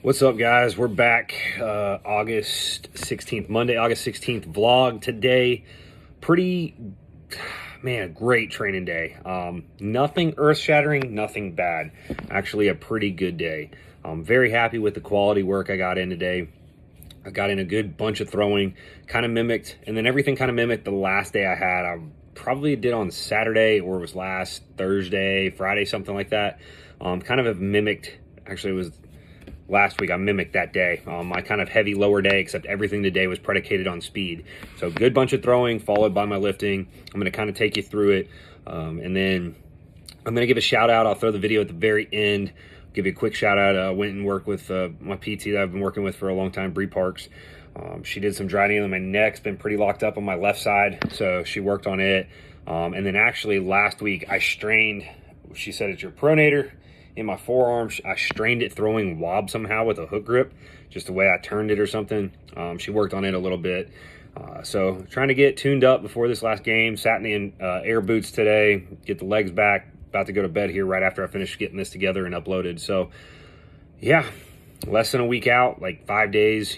What's up, guys? We're back. August 16th, Monday, August 16th vlog today. Great training day. Nothing earth-shattering, nothing bad. Actually, a pretty good day. I'm very happy with the quality work I got in today. I got in a good bunch of throwing, kind of mimicked, and then everything kind of mimicked the last day I had. I probably did on Saturday, or it was last Thursday, Friday, something like that. Kind of have mimicked, actually it was last week, I mimicked that day. My kind of heavy lower day, except everything today was predicated on speed. So good bunch of throwing followed by my lifting. I'm going to kind of take you through it. And then I'm going to give a shout out. I'll throw the video at the very end. Give you a quick shout out. I went and worked with my PT that I've been working with for a long time, Bree Parks. She did some dry needling. My neck's been pretty locked up on my left side, so she worked on it. And then actually last week I strained, she said it's your pronator in my forearm. I strained it throwing wob somehow with a hook grip, just the way I turned it or something. She worked on it a little bit. So trying to get tuned up before this last game. Sat in the air boots today, get the legs back. About to go to bed here right after I finish getting this together and uploaded. So yeah, less than a week out, like 5 days,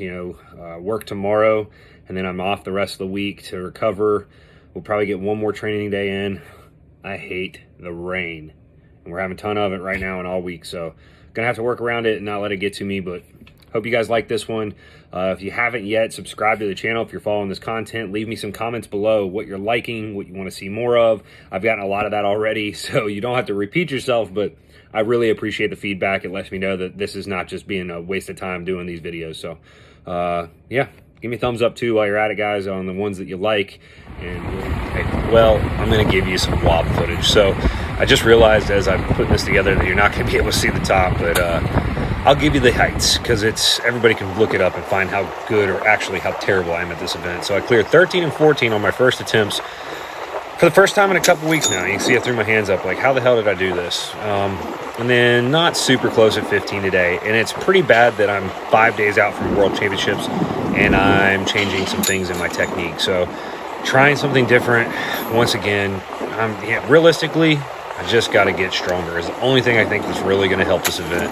work tomorrow, and then I'm off the rest of the week to recover. We'll probably get one more training day in. I hate the rain, and we're having a ton of it right now and all week, so gonna have to work around it and not let it get to me. But hope you guys like this one. If you haven't yet, subscribe to the channel. If you're following this content, leave me some comments below what you're liking, what you want to see more of. I've gotten a lot of that already, so you don't have to repeat yourself, but I really appreciate the feedback. It lets me know that this is not just being a waste of time doing these videos. So yeah, give me a thumbs up too while you're at it, guys, on the ones that you like. And well, I'm gonna give you some wob footage. So I just realized as I'm putting this together that you're not gonna be able to see the top, but I'll give you the heights, because everybody can look it up and find how good or actually how terrible I am at this event. So I cleared 13 and 14 on my first attempts for the first time in a couple weeks now. You can see I threw my hands up like, how the hell did I do this? And then not super close at 15 today. And it's pretty bad that I'm 5 days out from World Championships and I'm changing some things in my technique. So trying something different. Once again, realistically, I just got to get stronger is the only thing I think that's really going to help this event.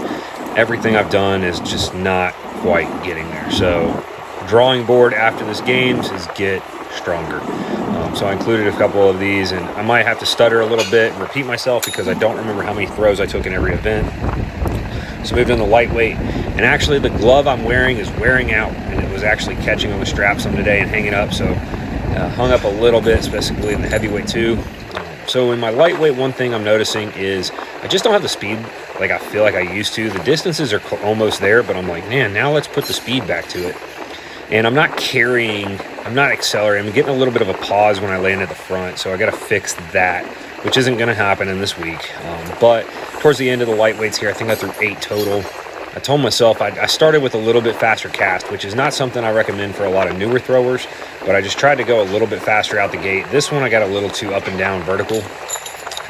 Everything I've done is just not quite getting there. So drawing board after this games is get stronger. So I included a couple of these, and I might have to stutter a little bit and repeat myself because I don't remember how many throws I took in every event. So moved on the lightweight, and actually the glove I'm wearing is wearing out, and it was actually catching on the strap some today and hanging up. So hung up a little bit, specifically in the heavyweight too. So in my lightweight, one thing I'm noticing is I just don't have the speed like I feel like I used to. The distances are almost there, but I'm like, man, now let's put the speed back to it. And I'm not carrying, I'm not accelerating. I'm getting a little bit of a pause when I land at the front, so I got to fix that, which isn't going to happen in this week. But towards the end of the lightweights here, I think I threw 8 total. I told myself I started with a little bit faster cast, which is not something I recommend for a lot of newer throwers, but I just tried to go a little bit faster out the gate. This one I got a little too up and down vertical.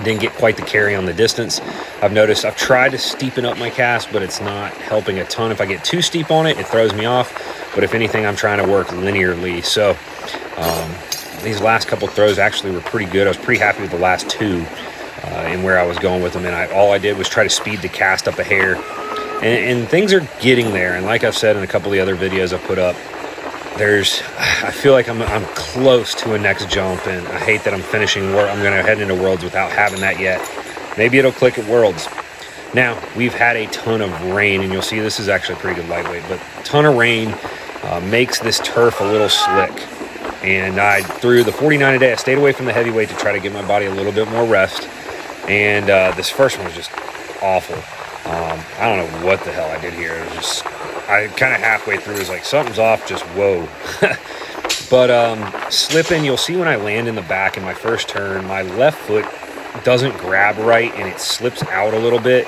Didn't get quite the carry on the distance. I've noticed I've tried to steepen up my cast, but it's not helping a ton. If I get too steep on it, it throws me off. But if anything, I'm trying to work linearly. So these last couple throws actually were pretty good. I was pretty happy with the last 2 and where I was going with them. And all I did was try to speed the cast up a hair. And things are getting there. And like I've said in a couple of the other videos I've put up, I feel like I'm close to a next jump, and I hate that I'm going to head into Worlds without having that yet. Maybe it'll click at Worlds. Now, we've had a ton of rain, and you'll see this is actually a pretty good lightweight, but a ton of rain makes this turf a little slick. And I threw the 49 today. I stayed away from the heavyweight to try to give my body a little bit more rest. And this first one was just awful. I don't know what the hell I did here. It was just, I kind of halfway through was like, something's off, just whoa. But slipping, you'll see when I land in the back in my first turn, my left foot doesn't grab right and it slips out a little bit.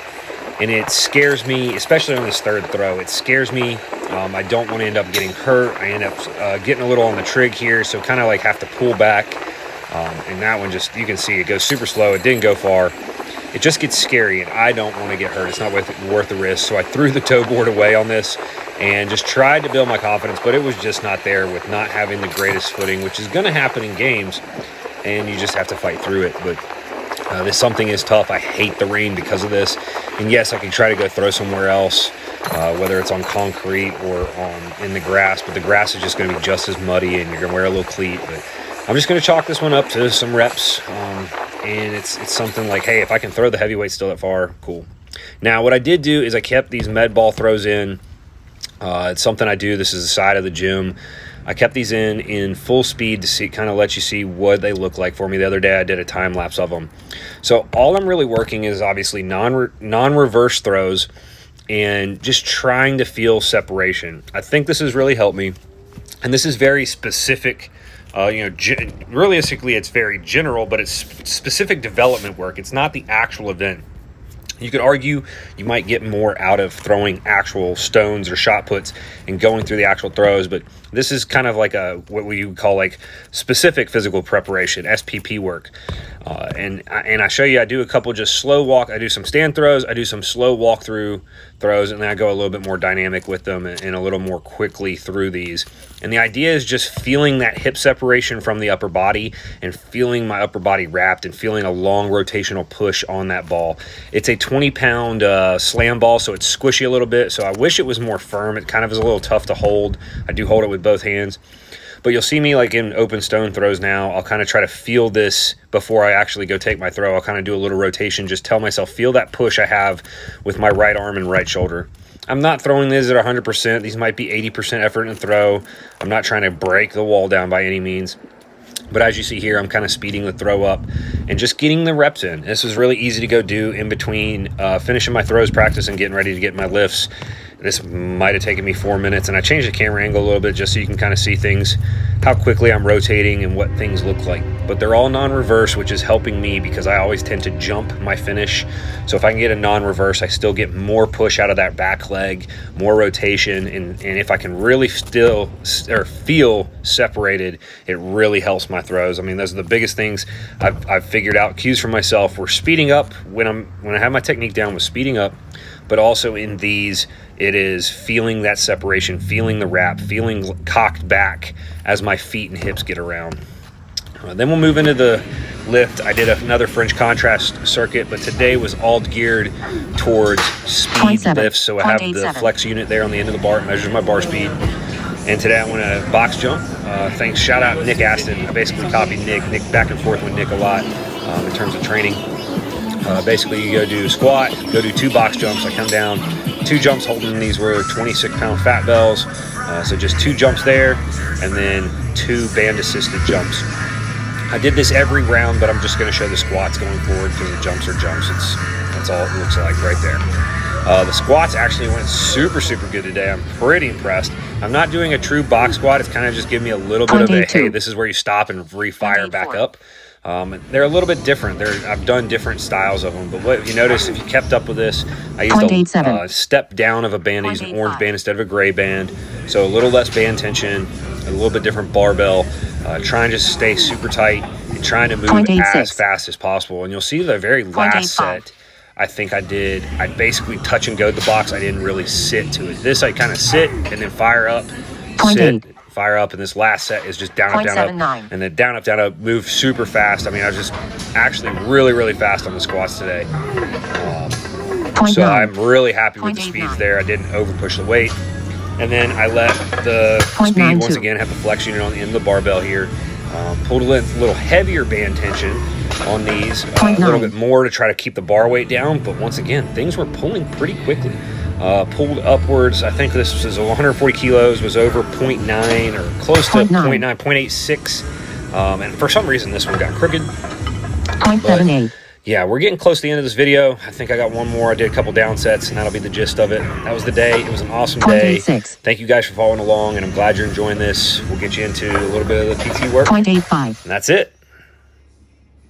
And it scares me, especially on this third throw. It scares me. I don't want to end up getting hurt. I end up getting a little on the trig here, so kind of like have to pull back. And that one just, you can see it goes super slow. It didn't go far. It just gets scary, and I don't want to get hurt. It's not worth the risk. So I threw the toe board away on this and just tried to build my confidence, but it was just not there with not having the greatest footing, which is going to happen in games, and you just have to fight through it. But something is tough. I hate the rain because of this. And yes, I can try to go throw somewhere else. whether it's on concrete or in the grass, but the grass is just going to be just as muddy and you're going to wear a little cleat. But I'm just going to chalk this one up to some reps, and it's something like, hey, if I can throw the heavyweight still that far, cool. Now, what I did do is I kept these med ball throws in. It's something I do. This is the side of the gym. I kept these in full speed to see, kind of let you see what they look like for me. The other day I did a time lapse of them. So all I'm really working is obviously non-reverse throws and just trying to feel separation. I think this has really helped me, and this is very specific. Realistically, it's very general, but it's specific development work. It's not the actual event. You could argue you might get more out of throwing actual stones or shot puts and going through the actual throws, but this is kind of like what we would call like specific physical preparation, SPP work. And I show you, I do a couple just slow walk. I do some stand throws. I do some slow walk through throws, and then I go a little bit more dynamic with them and a little more quickly through these. And the idea is just feeling that hip separation from the upper body and feeling my upper body wrapped and feeling a long rotational push on that ball. It's a 20-pound slam ball, so it's squishy a little bit. So I wish it was more firm. It kind of is a little tough to hold. I do hold it with both hands. But you'll see me like in open stone throws now, I'll kind of try to feel this before I actually go take my throw. I'll kind of do a little rotation, just tell myself, feel that push I have with my right arm and right shoulder. I'm not throwing these at 100%. These might be 80% effort in throw. I'm not trying to break the wall down by any means. But as you see here, I'm kind of speeding the throw up and just getting the reps in. This is really easy to go do in between finishing my throws practice and getting ready to get my lifts. This might have taken me 4 minutes, and I changed the camera angle a little bit just so you can kind of see things, how quickly I'm rotating and what things look like. But they're all non-reverse, which is helping me because I always tend to jump my finish. So if I can get a non-reverse, I still get more push out of that back leg, more rotation, and if I can really feel separated, it really helps my throws. I mean, those are the biggest things I've figured out. Cues for myself. We're speeding up when I have my technique down with speeding up, but also in these, it is feeling that separation, feeling the wrap, feeling cocked back as my feet and hips get around. Then we'll move into the lift. I did another French contrast circuit, but today was all geared towards speed lifts. So I have the flex unit there on the end of the bar. It measures my bar speed. And today I want to box jump. Shout out Nick Aston. I basically copied Nick back and forth with Nick a lot in terms of training. Basically, you go do squat, go do 2 box jumps. I come down, 2 jumps holding these were 26-pound fat bells. So just 2 jumps there, and then 2 band-assisted jumps. I did this every round, but I'm just going to show the squats going forward because the jumps are jumps. That's all it looks like right there. The squats actually went super good today. I'm pretty impressed. I'm not doing a true box squat. It's kind of just giving me a little bit of a, hey, this is where you stop and refire back up. They're a little bit different. I've done different styles of them, but what if you notice, if you kept up with this, I used a step down of a band. I used an orange band instead of a gray band, so a little less band tension, a little bit different barbell, trying to stay super tight and trying to move as fast as possible. And you'll see the very last set, I think I basically touch and go the box. I didn't really sit to it. This I kind of sit and then fire up, sit, fire up, and this last set is just down, up, and then down, up, move super fast. I mean, I was just actually really fast on the squats today. So I'm really happy with the speeds there. I didn't over push the weight. And then I let the speed, once again, have the flex unit on the end of the barbell here. Pulled a little heavier band tension on these, a little bit more to try to keep the bar weight down. But once again, things were pulling pretty quickly. Pulled upwards. I think this was 140 kilos, was over 0.9 or close to 0.9, 0.86. And for some reason, this one got crooked. 0.78. Yeah, we're getting close to the end of this video. I think I got one more. I did a couple down sets, and that'll be the gist of it. That was the day. It was an awesome day. Thank you guys for following along, and I'm glad you're enjoying this. We'll get you into a little bit of the PT work. 0.85. And that's it.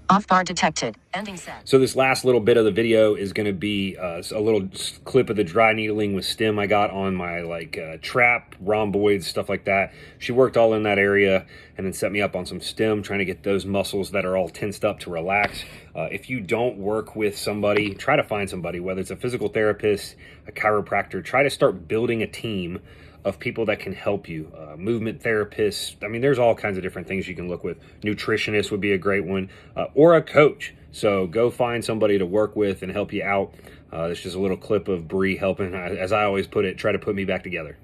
Off bar detected. Ending set. So this last little bit of the video is going to be a little clip of the dry needling with stem I got on my trap, rhomboids, stuff like that. She worked all in that area and then set me up on some stem, trying to get those muscles that are all tensed up to relax. If you don't work with somebody, try to find somebody, whether it's a physical therapist, a chiropractor. Try to start building a team of people that can help you. Movement therapists. I mean, there's all kinds of different things you can look with. Nutritionist would be a great one, or a coach. So go find somebody to work with and help you out. This is just a little clip of Bree helping, as I always put it, try to put me back together.